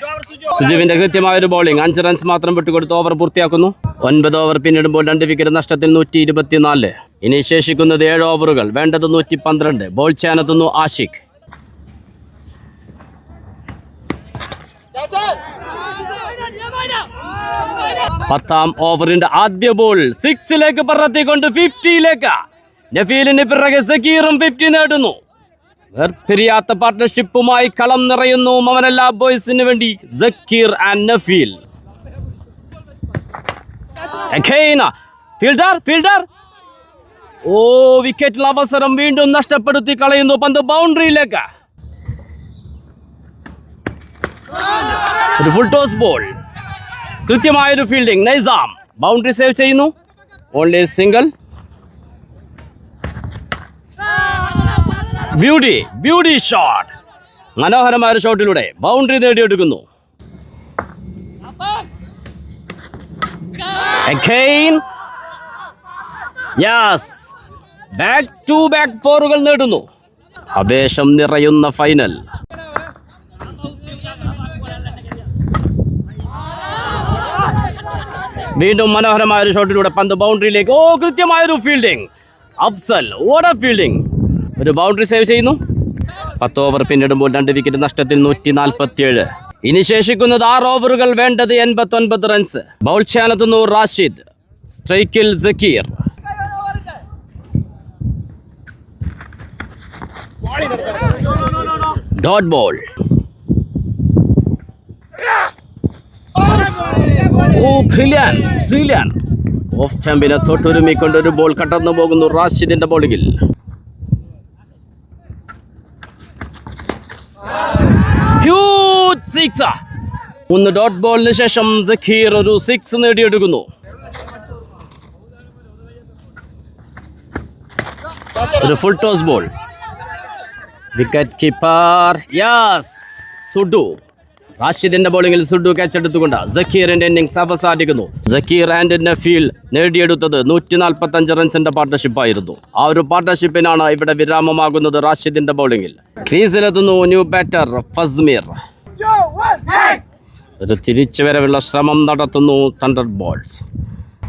സുജുവിന്റെ കൃത്യമായ ഒരു ബോളിംഗ്. 5 റൺസ് മാത്രം വിട്ടുകൊടുത്ത് ഓവർ പൂർത്തിയാക്കുന്നു. 9 ഓവർ പിന്നിടുമ്പോൾ 2 വിക്കറ്റ് നഷ്ടത്തിൽ 124. ഇനി ശേഷിക്കുന്നത് 7 ഓവറുകൾ. വേണ്ടത് 112. ബോൾ ചെയ്യാനെത്തുന്നു ആഷിഖ്. പത്താം ഓവറിന്റെ ആദ്യ ബോൾ 6ലേക്ക് പറത്തിക്കൊണ്ട് 50ലേക്ക്. നഫീലിന് പിറകെ സക്കീറും 50 നേടുന്നു. വേർപിരിയാത്ത പാർട്ട്ണർഷിപ്പുമായി കളം നിറയുന്നു മവനല്ല ബോയ്സിന് വേണ്ടി സക്കീർ ആൻഡ് നഫീൽ. ഫീൽഡർ ഓ, വിക്കറ്റിൽ അവസരം വീണ്ടും നഷ്ടപ്പെടുത്തി കളയുന്നു. പന്ത് ബൗണ്ടറിയിലേക്ക്. ഒരു ഫുൾ ടോസ് ബോൾ. കൃത്യമായൊരു ഫീൽഡിംഗ്. നൈസാം ബൗണ്ടറി സേവ് ചെയ്യുന്നു. Only single. Beauty shot. മനോഹരമായ ഒരു ഷോട്ടിലൂടെ ബൗണ്ടറി നേടിയെടുക്കുന്നു. ബാക്ക് ടു ബാക്ക് 4കൾ നേടുന്നു. ആവേശം നിറയുന്ന ഫൈനൽ. വീണ്ടും മനോഹരമായ ഒരു ഷോട്ടിലൂടെ പന്ത് ബൗണ്ടറിയിലേക്ക്. ഓ, കൃത്യമായൊരു fielding. Afzal, what a fielding. ഒരു ബൗണ്ടറി സേവ് ചെയ്യുന്നു. 10 ഓവർ പിന്നിടുമ്പോൾ 2 വിക്കറ്റ് നഷ്ടത്തിൽ 147. ഇനി ശേഷിക്കുന്നത് 6 ഓവറുകൾ. വേണ്ടത് 89 റൺസ്. ബൗൾ ചെയ്യാനെത്തുന്നു റാഷിദ്. സ്ട്രൈക്കിൽ Zakir. Dot ball. Oh, brilliant. Off സ്റ്റമ്പിനെ തൊട്ടുരുമിക്കൊണ്ട് ഒരു ബോൾ കടന്നു പോകുന്നു റാഷിദിന്റെ ബോളിങ്ങിൽ. Huge six. 3 ഡോട്ട് ബോളിന് ശേഷം സക്കീർ ഒരു 6 നേടിയെടുക്കുന്നു. ഒരു full toss ball. Wicket keeper yes, Sudu. റാഷിദിന്റെ ബോളിംഗിൽ സുഡു ക്യാച്ച് എടുത്തുകൊണ്ട് സക്കീറിന്റെ ഇന്നിംഗ്സ് അവസാനിക്കുന്നു. സക്കീർ ആൻഡ് നഫീൽ നേടിയെടുത്തത് 145 റൺസിന്റെ പാർട്ണർഷിപ്പായിരുന്നു. ആ ഒരു പാർട്ണർഷിപ്പിനാണ് ഇവിടെ വിരാമമാകുന്നത്. റാഷിദിന്റെ ബോളിംഗിൽ ക്രീസിലെത്തുന്നു ന്യൂ ബാറ്റർ ഫസ്മീർ. ഒരു തിരിച്ചുവരവുള്ള ശ്രമം നടത്തുന്നു തണ്ടർ ബോൾസ്.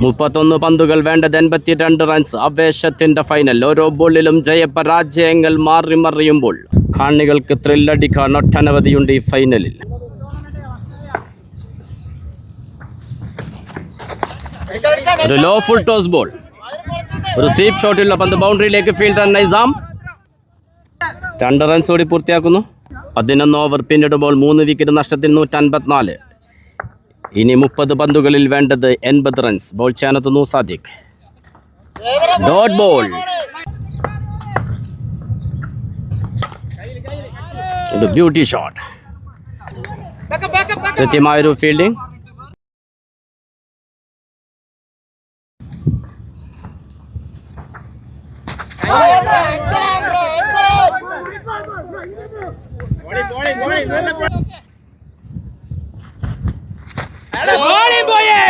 31 പന്തുകൾ വേണ്ടത് 82 റൺസ്. ആവേശത്തിന്റെ ഫൈനൽ. ഓരോ ബോളിലും ജയപരാജയങ്ങൾ മാറി മറിയുമ്പോൾ കാണികൾക്ക് ത്രില്ലടിക്കാൻ ഒട്ടനവധിയുണ്ട് ഈ ഫൈനലിൽ. ഒരു ലോ ഫുൾ ടോസ് ബോൾ, ഒരു സ്വീപ്പ് ഷോട്ടിലുള്ള പന്ത് ബൗണ്ടറിയിലേക്ക്. ഫീൽഡർ നൈസാം 2 റൺസ് ഓടി പൂർത്തിയാക്കുന്നു. 11 ഓവർ പിന്നിടുമ്പോൾ 3 വിക്കറ്റ് നഷ്ടത്തിൽ 154. ഇനി 30 പന്തുകളിൽ വേണ്ടത് 80 റൺസ്. ബോൾ ചെയ്യാനെത്തുന്നു സാദിഖ്. ഡോട്ട് ബോൾ, ഒരു ബ്യൂട്ടി ഷോട്ട്. കൃത്യമായൊരു fielding.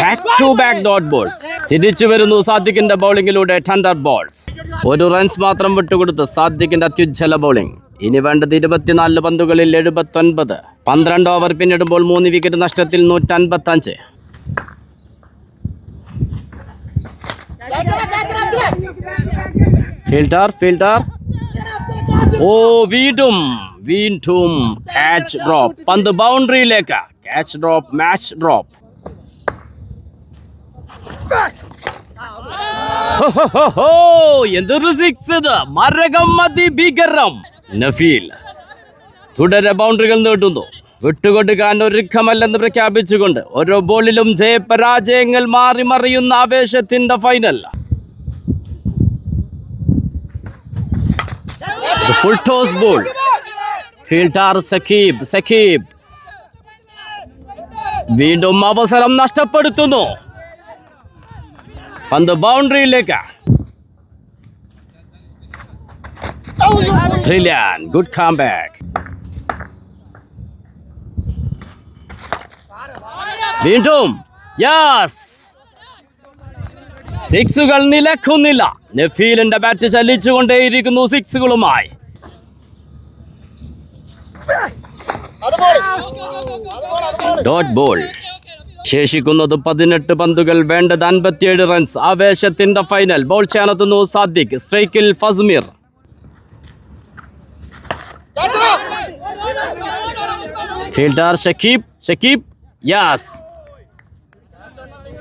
Back to back dot balls. തിരിച്ചു വരുന്നു സാദിഖിന്റെ ബൗളിംഗിലൂടെ തണ്ടർ ബോൾസ്. 1 റൺസ് മാത്രം വിട്ടുകൊടുത്ത് സാദിഖിന്റെ അത്യുജ്വല ബൗളിംഗ്. ഇനി വേണ്ടത് 24 പന്തുകളിൽ 79. 12 ഓവർ പിന്നിടുമ്പോൾ 3 വിക്കറ്റ് നഷ്ടത്തിൽ 155. ഫീൽഡർ ഓ വീണ്ടും ക്യാച്ച് ഡ്രോപ്പ്. പന്ത് ബൗണ്ടറിയിലേക്ക്. Catch drop, match drop. എന്തൊരു സിക്സ് ഇത്! മരകം അതിഭീകരം. നഫീൽ തുടരെ ബൗണ്ടറികൾ നേടുന്നു. വിട്ടുകൊടുക്കാൻ ഒരുക്കമല്ലെന്ന് പ്രഖ്യാപിച്ചുകൊണ്ട് ഓരോ ബോളിലും ജയപരാജയങ്ങൾ മാറി മറിയുന്ന ആവേശത്തിന്റെ final. Full toss ball. Fielder Sakib വീണ്ടും അവസരം നഷ്ടപ്പെടുത്തുന്നു. പന്ത് ബൗണ്ടറിയിലേക്ക്. Brilliant, good comeback. വീണ്ടും യെസ്. സിക്സുകൾ നിലക്കുന്നില്ല. നഫീലിന്റെ ബാറ്റ് ചലിച്ചുകൊണ്ടേയിരിക്കുന്നു സിക്സുകളുമായി. Dot ball. ശേഷിക്കുന്നത് 18 പന്തുകൾ വേണ്ടത് 57 റൺസ്. ആവേശത്തിന്റെ ഫൈനൽ. ബോൾ ചെയ്യാനെത്തുന്നു സാദിഖ്. സ്ട്രൈക്കിൽ ഫസ്മീർ. ഫീൽഡർ ഷക്കീബ് യാസ്.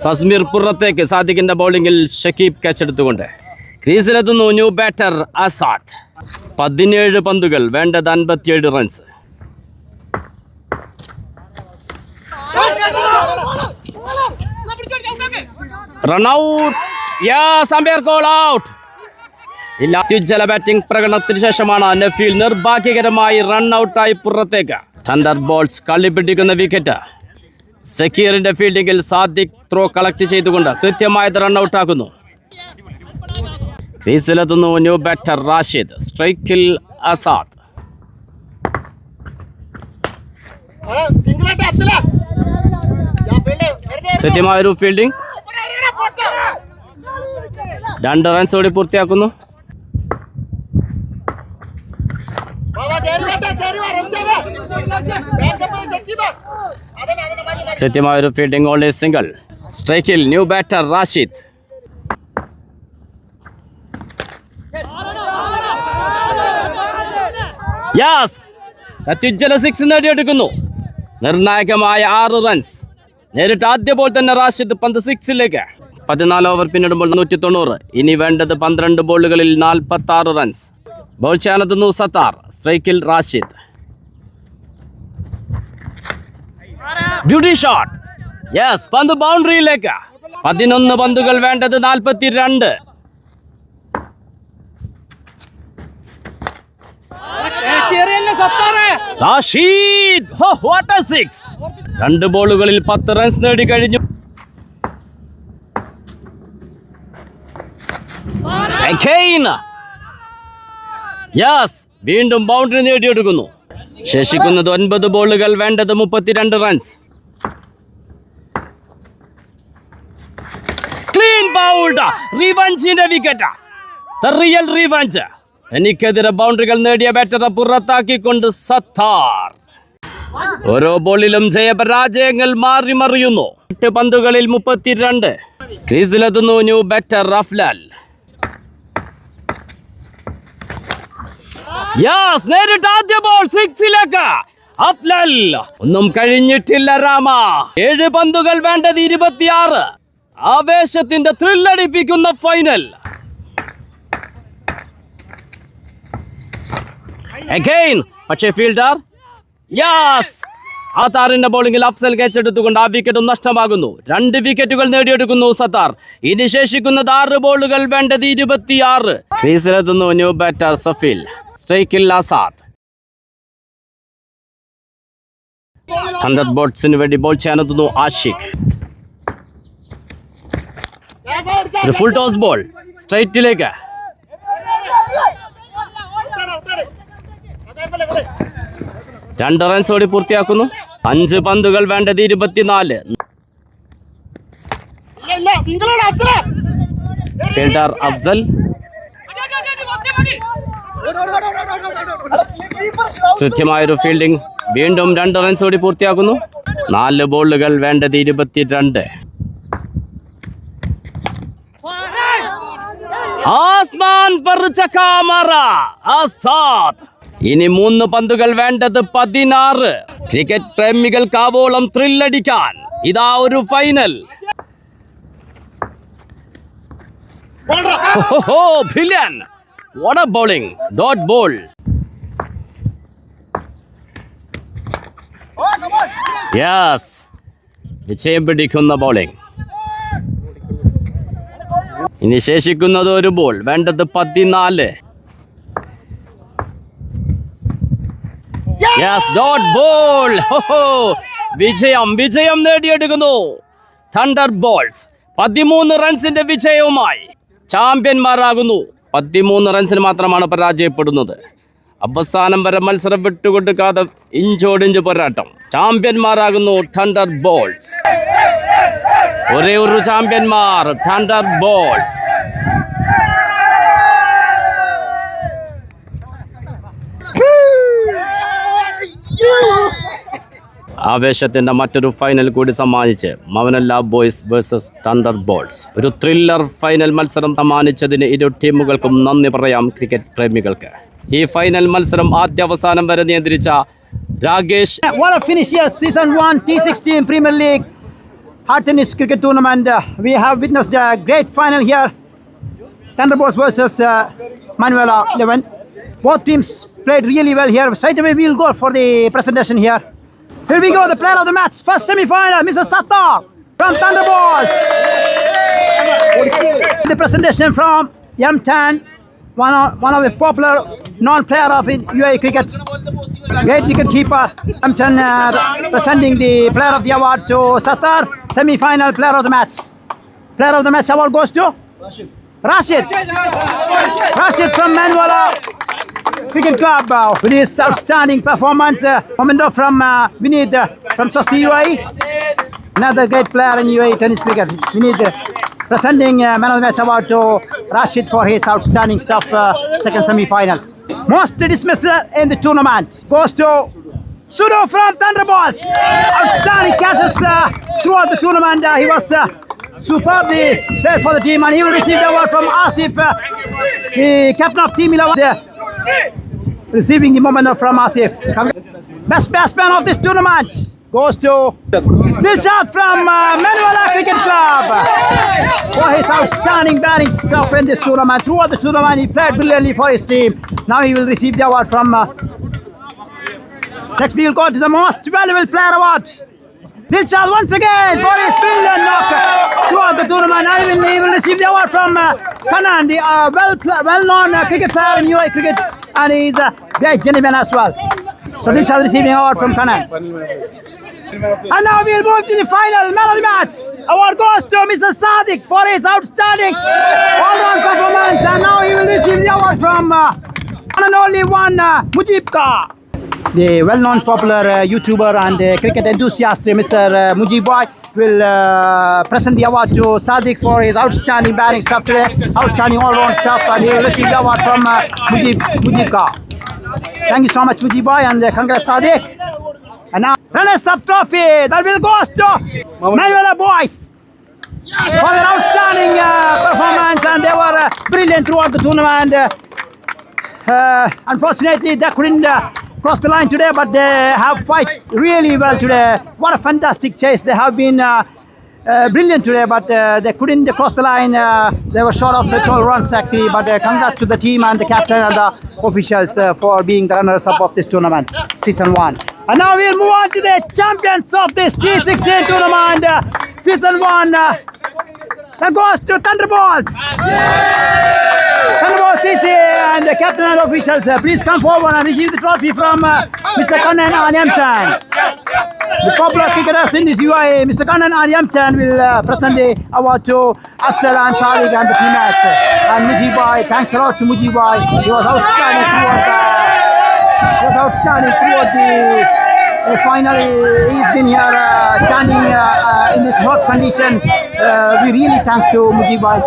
ഫസ്മീർ പുറത്തേക്ക്. സാദിഖിന്റെ ബൗളിംഗിൽ ഷക്കീബ് ക്യാച്ച് എടുത്തുകൊണ്ട് ക്രീസിലെത്തുന്നു ന്യൂ ബാറ്റർ ആസാദ്. 17 പന്തുകൾ വേണ്ടത് 57 runs. Run out. Umpire call out. ഇല്ല. അത്യുജ്വല ബാറ്റിംഗ് പ്രകടനത്തിന് ശേഷമാണ് നഫീൽ നിർഭാഗ്യകരമായി റൺഔട്ടായി പുറത്തേക്ക്. തണ്ടർ ബോൾസ് കളി പിടിക്കുന്ന വിക്കറ്റ്. സക്കീറിന്റെ ഫീൽഡിംഗിൽ സാദിഖ് ത്രോ കളക്ട് ചെയ്തുകൊണ്ട് കൃത്യമായത് റൺഔട്ടാക്കുന്നു. ക്രീസിലെത്തുന്നു ന്യൂ ബാറ്റർ റാഷിദ്. സ്ട്രൈക്കിൽ ആസാദ്. കൃത്യമായൊരു ഫീൽഡിംഗ്. 2 റൺസ് ഓടി പൂർത്തിയാക്കുന്നു. കൃത്യമായൊരു ഫീൽഡിംഗ്. Only single. സ്ട്രൈക്കിൽ ന്യൂ ബാറ്റർ റാഷിദ്. യാസ്. അത്യുജ്വല 6 നേടിയെടുക്കുന്നു. നിർണായകമായ 6 റൺസ്. നേരിട്ട് ആദ്യ ബോൾ തന്നെ റാഷിദ് പന്ത് 6ലേക്ക്. 14 ഓവർ പിന്നിടുമ്പോൾ 190. ഇനി വേണ്ടത് 12 ബോളുകളിൽ 46 റൺസ്. ബോൾ ചെയ്യാനെത്തുന്നു സത്താർ. സ്ട്രൈക്കിൽ റാഷിദ്. Beauty shot. യെസ്. പന്ത് ബൗണ്ടറിയിലേക്ക്. 11 പന്തുകൾ വേണ്ടത് 42. റാഷിദ്. What a six. 2 ബോളുകളിൽ 10 റൺസ് നേടിക്കഴിഞ്ഞു. യെസ്. വീണ്ടും ബൗണ്ടറി നേടിയെടുക്കുന്നു. ശേഷിക്കുന്നത് 9 ബോളുകൾ, വേണ്ടത് 32 റൺസ്. ക്ലീൻ ബൗൾഡ്, റിവഞ്ചിന്റെ വിക്കറ്റ്, ദ റിയൽ റിവഞ്ച്. എനിക്കെതിരെ ബൗണ്ടറികൾ നേടിയ ബാറ്ററെ പുറത്താക്കിക്കൊണ്ട് സത്താർ. ഓരോ ബോളിലും ജയപരാജയങ്ങൾ മാറി മറിയുന്നു. 8 പന്തുകളിൽ 32. ക്രീസിലെത്തുന്നു ന്യൂ ബാറ്റർ അഫ്ലാൽ. നേരിട്ട് ആദ്യ ബോൾ 6ലേക്ക്. അഫ്ലാൽ ഒന്നും കഴിഞ്ഞിട്ടില്ല രാമ. 7 പന്തുകൾ, വേണ്ടത് 26. ആവേശത്തിന്റെ ത്രില്ലടിപ്പിക്കുന്ന ഫൈനൽ. അഗൈൻ, പക്ഷേ ഫീൽഡർ സത്താറിന്റെ ബോളിംഗിൽ അഫ്സൽ ക്യാച്ച് എടുത്തുകൊണ്ട് ആ വിക്കറ്റും നഷ്ടമാകുന്നു. 2 വിക്കറ്റുകൾ നേടിയെടുക്കുന്നു സത്താർ. ഇനി ശേഷിക്കുന്നത് 6 ബോളുകൾ, വേണ്ടത് 26. ക്രീസിലെത്തുന്നു ന്യൂ ബാറ്റർ സഫീൽ. സ്ട്രൈക്കിൽ ആസാദ്. തണ്ടർ ബോൾട്സിന് വേണ്ടി ബോൾ ചെയ്യാനെത്തുന്നു ആഷിഖ്. ഒരു ഫുൾ ടോസ് ബോൾ സ്ട്രൈറ്റിലേക്ക്. രണ്ട് റൺസ് ഓടി പൂർത്തിയാക്കുന്നു. 5 പന്തുകൾ, വേണ്ടത് 24. ഫീൽഡർ അഫ്സൽ. കൃത്യമായൊരു ഫീൽഡിംഗ്. വീണ്ടും 2 റൺസ് ഓടി പൂർത്തിയാക്കുന്നു. 4 ബോളുകൾ, വേണ്ടത് 22. ആസ്മാൻ പർ ചക്കാമറ ആസാദ്. ഇനി 3 പന്തുകൾ, വേണ്ടത് 16. ക്രിക്കറ്റ് പ്രേമികൾക്കാവോളം ത്രില്ലടിക്കാൻ ഇതാ ഒരു final. Brilliant, what a bowling, dot ball. വിജയം പിടിക്കുന്ന ബോളിംഗ്. ഇനി ശേഷിക്കുന്നത് 1 ബോൾ, വേണ്ടത് 14. Dot ball. വിജയം നേടിയെടുക്കുന്നു തണ്ടർ ബോൾസ്. 13 റൺസിന്റെ വിജയവുമായി ചാമ്പ്യന്മാരാകുന്നു. 13 റൺസിന് മാത്രമാണ് പരാജയപ്പെടുന്നത്. അവസാനം വരെ മത്സരം വിട്ടുകൊടുക്കാതെ ഇഞ്ചോടിഞ്ച് പോരാട്ടം. ചാമ്പ്യന്മാരാകുന്നു തണ്ടർ ബോൾസ്. ഒരേ ഒരു ചാമ്പ്യന്മാർ, തണ്ടർ ബോൾസ്. ആവേശത്തിന്റെ മറ്റൊരു ഫൈനൽ കൂടി സമ്മാനിച്ച് മവനല്ല ബോയ്സ് വേഴ്സസ് തണ്ടർ ബോൾസ്. ഒരു ത്രില്ലർ ഫൈനൽ മത്സരം സമ്മാനിച്ചതിന് ഇരു ടീമുകൾക്കും നന്ദി പറയാം ക്രിക്കറ്റ് പ്രേമികൾക്ക്. ഈ ഫൈനൽ മത്സരം ആദ്യാവസാനം വരെ നിയന്ത്രിച്ച Rakesh. What a finish here, season 1 T16 Premier League hard tennis cricket tournament. We have witnessed a great final here. Thunderbolts versus Manuela 11. Both teams played really well here. Straight away we'll go for the presentation here. Here we go, the player of the match, first semi-final, Mr. Sattar from Thunderbolts. The presentation from M10, one of the popular non-player of UAE cricket. Great wicket keeper. M10 presenting the player of the award to Sattar. Semi-final player of the match. Player of the match award goes to Rashid. Rashid from Manuela Cricket Club with his outstanding performance. Memento from Vinid from Sosti UAE. Another great player in UAE tennis cricket. Vinid presenting man of the match award to Rashid for his outstanding stuff. Second semi-final. Most dismissed in the tournament goes to Sudo from Thunderbolts. Outstanding catches throughout the tournament. He was superbly played for the team, and he will receive the award from Asif, the captain of Team 11. Receiving the momentum from Asif. Best batsman of this tournament goes to Dilshad from Manuela Cricket Club for his outstanding batting stuff in this tournament. Throughout the tournament, he played brilliantly for his team. Now he will receive the award from. Next, we will go to the most valuable player award. Dilshad once again for his brilliant knock throughout the tournament. Now he will receive the award from Kanan, the well-known cricket player in UAE cricket, and he is a great gentleman as well. So Dilshad receiving award from Kanan. And now we will move to the final man of the match. Award goes to Mr. Sadiq for his outstanding all-round performance, and now he will receive the award from one and only one Mujib Ka. the well-known popular YouTuber and cricket enthusiast, Mr. Mujib Bhai, will present the award to Sadiq for his outstanding batting stuff today, outstanding all-round stuff, and he will receive the award from Mujib Ka. Thank you so much, Mujib Bhai, and congrats, Sadiq. And now, runners-up trophy that will go to Manuela boys for their outstanding performance, and they were brilliant throughout the tournament. Unfortunately, they couldn't cross the line today, but they have fight really well today. What a fantastic chase! They have been brilliant today, but they couldn't cross the line. They were short of the 12 runs actually, but congrats to the team and the captain and the officials for being the runners-up of this tournament, season 1. And now we'll move on to the champions of this T16 tournament, season 1. That goes to Thunderbolts. Thunderbolts CC and the captain and officials, please come forward and receive the trophy from Mr. Kannan Aryamtan. The popular cricketers in this UAE, Mr. Kannan Aryamtan will present the award to Afzal and Sadiq and the teammates. And Mujib Bhai, thanks a lot to Mujib Bhai. He was outstanding throughout the finally, he's been here standing in this hot condition. We really thanks to Mujib Bhai.